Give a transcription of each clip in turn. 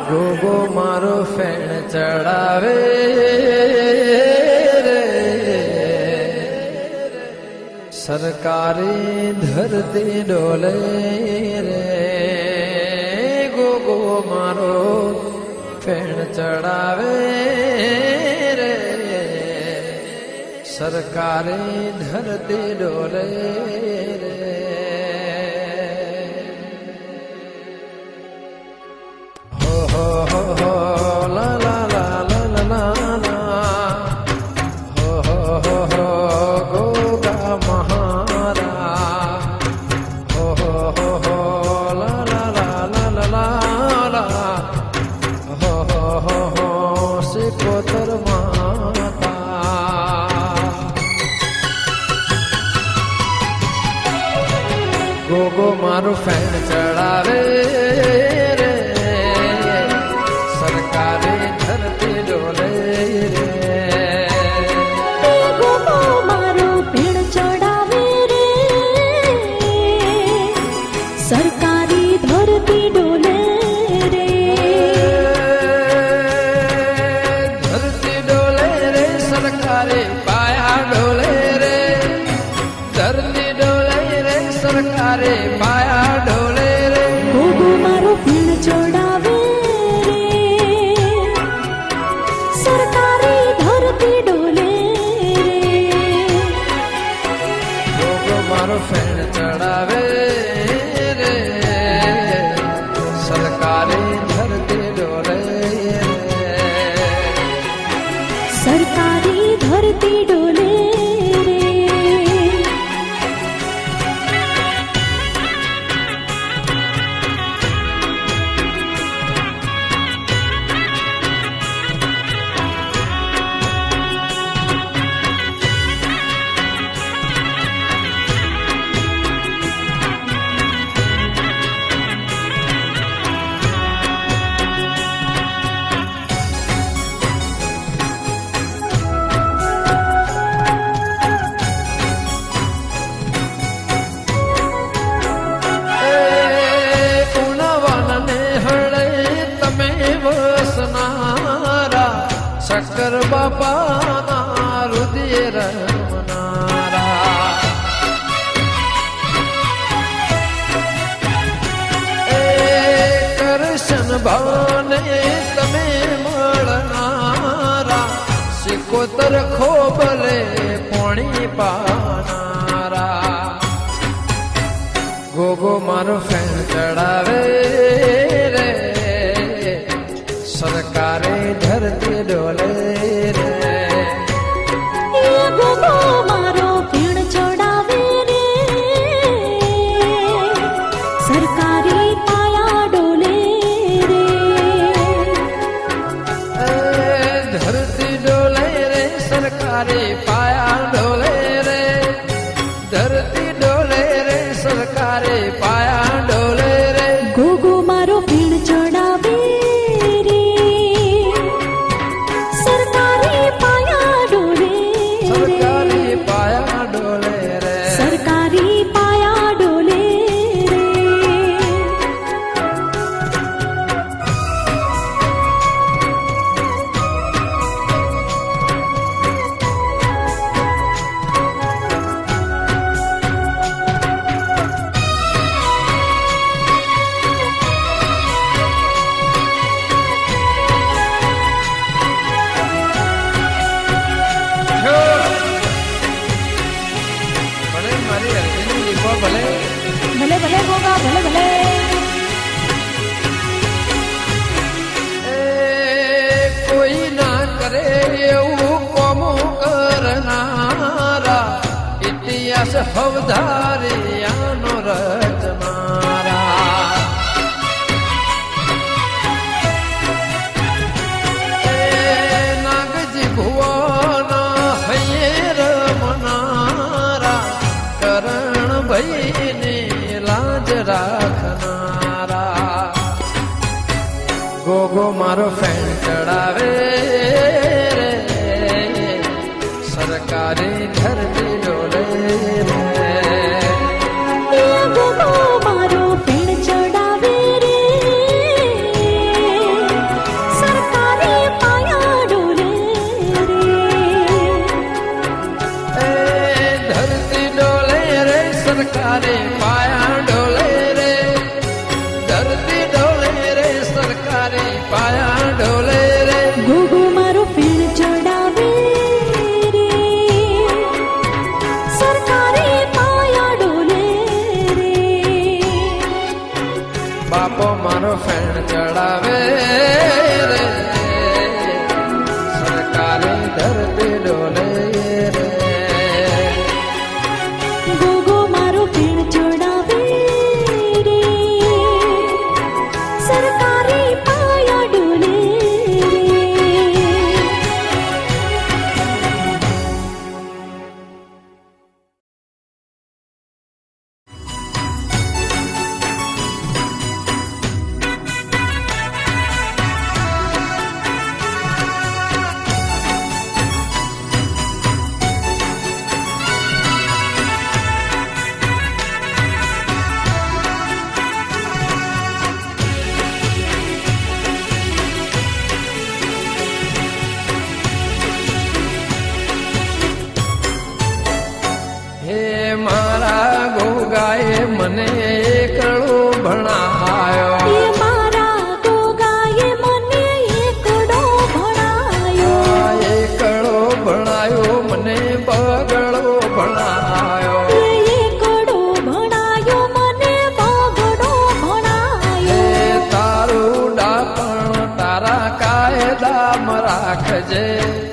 ગોગો મારો ફેણ ચડાવે રે સરકારી ધરતી ડોલે રે ગોગો મારો ફેણ ચડાવે રે સરકારી ધરતી ડોલે રે ગોગો મારું ફેણ ચડાવે રે સરકારી ધરતી ડોલે રે ગોગો મારું ફેણ ચડાવે રે સરકારી ધરતી ડોલે રે ધરતી ડોલે રે સરકારી પાયા ડોલે રે ધરતી ડોલે રે સરકારી પાયા ડોલે રે ગોગો મારો ફેણ ચડાવે રે સરકારી ધરતી ડોલે રે ગોગો મારો ફેણ ચડાવે રે સરકારી ધરતી ડોલે રે સરકારી ધરતી ડોલે રે શંકર બાપાના રુદિય રમનારા કરશન ભાવને તમે મળનારા સિકોતર ખોબલે પોણી પાનારા ગોગો મારો ફેણ ચડાવે રે સરકારે ધરતી ડોલે રે ગોગો મારો ફેણ ચડાવે રે સરકારી પાયા ડોલે રે ધરતી ડોલે રે સરકારી પાયા ડોલે રે ધરતી ડોલે રે સરકારી પાયા ડોલે રે ગોગો મારો ફેણ ચડાવે રે સરકારી પાયા ડોલે સરકારી પાયા ડોલે રે સરકારી પાયા ડોલે રે ભલે મારી હરજીની લીપો ભલે ભલે ભલે ગોગા ભલે ભલે કોઈ ના કરે એવું કોમો કરનારા ઇતિહાસ હવધારિયાનો રચનારા નાગજી ભુવાના હૈયે રમનારા કરણ ભાઈની લાજ રાખનારા ગોગો મારો ફેણ ચડાવે રે સરકારી ધરતી ડોલે રે એ ગોગો મારો ફેણ ચડાવે રે સરકારી પાયા ડોલે રે એ ધરતી ડોલે રે સરકારી પાયા ડોલે રે ધરતી ડોલે રે સરકારી પાયા ડોલે રે ગોગો મારો ફેણ ચડાવે રે સરકારી પાયા ડોલે રે બાપો મારો ફેણ ચડાવે રે સરકારી ધરતી ડોલે રે ગોગો મારો ફેણ ચડાવે રે સરકારી પાયા ડોલે રે હે મારા ગોગાએ મને એકડો ભણાયો એ મારા ગોગાએ મને એકડો ભણાયો એકડો ભણાયો મને બગડો ભણાયો એ એકડો ભણાયો મને બગડો ભણાયો હે તારું ડાપણ તારા કાયદામાં રાખજે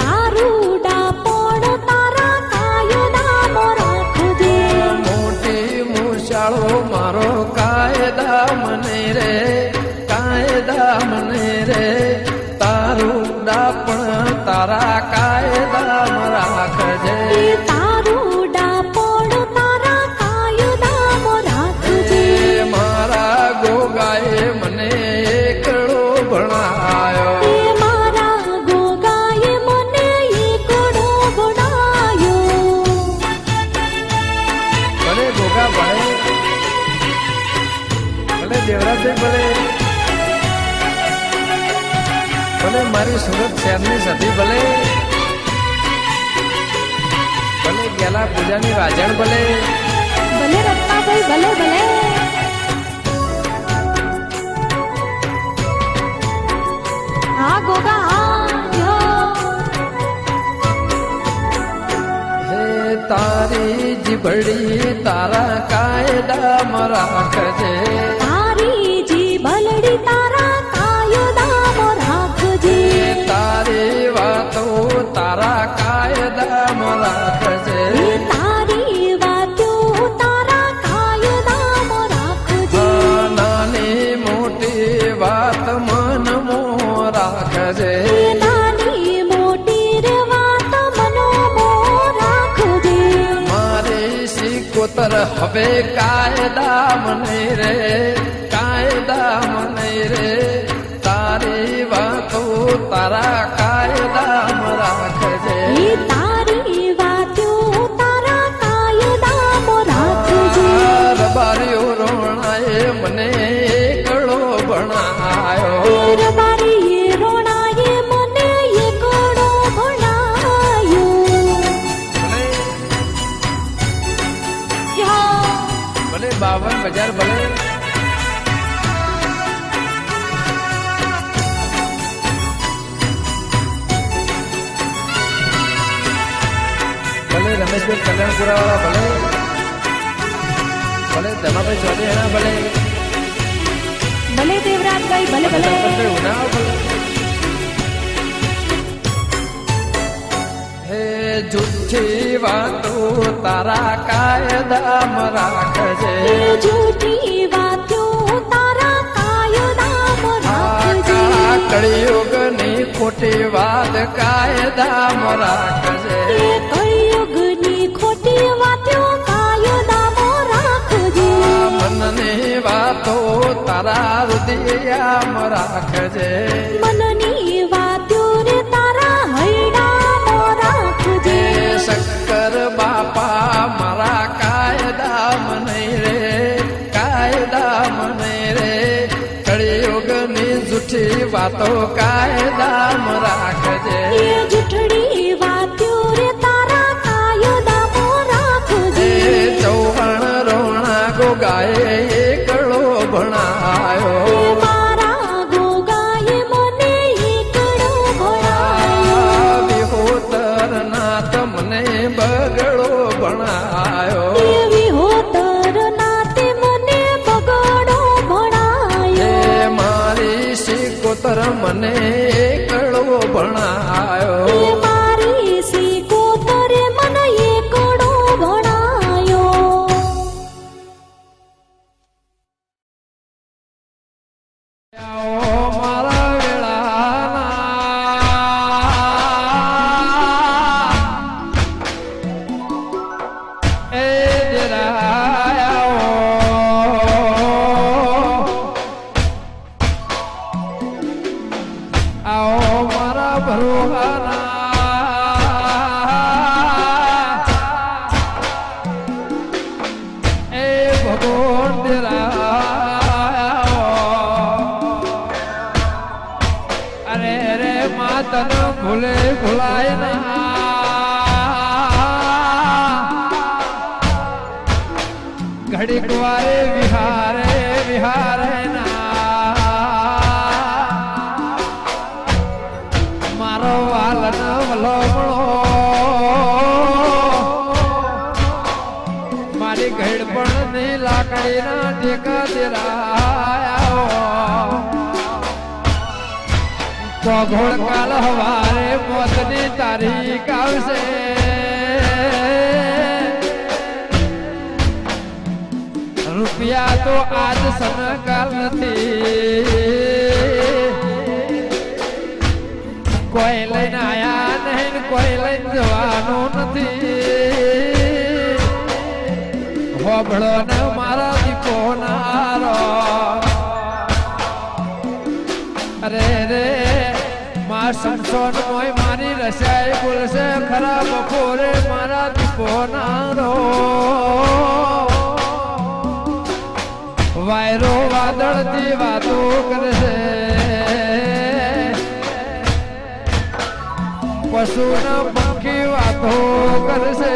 તારું ડાપણ તારા કાયદામાં રાખજે મોટી મૂછાળો મારો કાયદા મને રે કાયદા મને રે તારું ડાપણ તારા કાયદામાં રાખજે એ તારું ડાપણ તારા કાયદામાં રાખજે એ મારા ગોગાએ મને એકડો ભણાયો એ મારા ગોગાએ મને એકડો ભણાયો ભલે ગોગા ભલે ભલે દેવરાજભાઈ ભલે ભલે મારી સુરત શહેરની સતી ભલે ભલે ગેલા પૂજાની વાજણ ભલે ભલે રત્નાભાઈ ભલે ભલે હા ગોગા હા યો હે તારી જીભડી તારા કાયદામાં રાખજે તારી જીભડી તારા કાયદામાં રાખજે તારી વાતો તારા કાયદામાં રાખજે એ તારી વાતો તારા કાયદામાં રાખજે નાની મોટી વાત મનમાં રાખજે એ નાની મોટી રે વાત મનોમાં રાખજે મારી સિકોતર હવે કાયદા મને રે કાયદા મને રે તારી વાતો તારા કાયદામાં રાખજે એ તારી વાતો તારા કાયદામાં રાખજે રબારીઓ રોણાએ મને એકડો ભણાયો રબારી રોણાએ મને એકડો ભણાયો ભલે 52 ભલે ભલે રમેશભાઈ કલ્યાણપુરા વાળા ભલે ભલે ધમાભાઈ ચૌધરી ભલે ભલે દેવરાજભાઈ ભલે ભલે સરપંચભાઈ ઉનાળા ભલે હે જૂઠી વાતો તારા કાયદામાં રાખજે એ જૂઠી વાતો તારા કાયદામાં રાખજે કળિયુગની ખોટી વાત કાયદામાં રાખજે એ કળિયુગની ખોટી વાતો કાયદામાં રાખજે મનની વાતો તારા હૃદયમાં રાખજે મનની વાતો રે તારા હૈડામાં રાખજે વાતો કાયદામ રાખજે એ જૂઠડી વાત્યો રે તારા કાયદામો રાખજે એ ચૌહાણ રોણા ગોગાએ એકડો ભણાયો એ મારા ગોગાએ મને એકડો ભણાયો વિહોતર નાથ મને બગડો ભણાયો એ વિહોતર નાતે મને બગડો ભણાયો એ મારી શિકોતર મને એકડો ભણાયો એ મારી સિકોતરે મને એકડો ભણાયો આવો મારા વેળાના એ જરા આવો મારા ભરોહાના એ ભગવાન જરા અરે રે માતન ભૂલે ભૂલાય ના ઘડીક વારે વિહારે વિહારે ના મારો વાલન વલોમણો મારી ઘડપણ ની લાકડી ના ટેકા દેરાયો તો ઘોડ કાલ હવારે મોતની તારીખ આવશે રૂપિયા તો આજ સનકાલ નથી કોઈ લઈને આયા નહીં કોઈ લઈને જવાનું નથી હોબળો ને મારા દીપો નારો અરે રે માં સંસોન મોય મારી રસાઈ બોલશે ખરા બપોરે મારા દીપો નારો વાયરો વાદળથી વાતો કરશે પશુના પંખી વાતો કરશે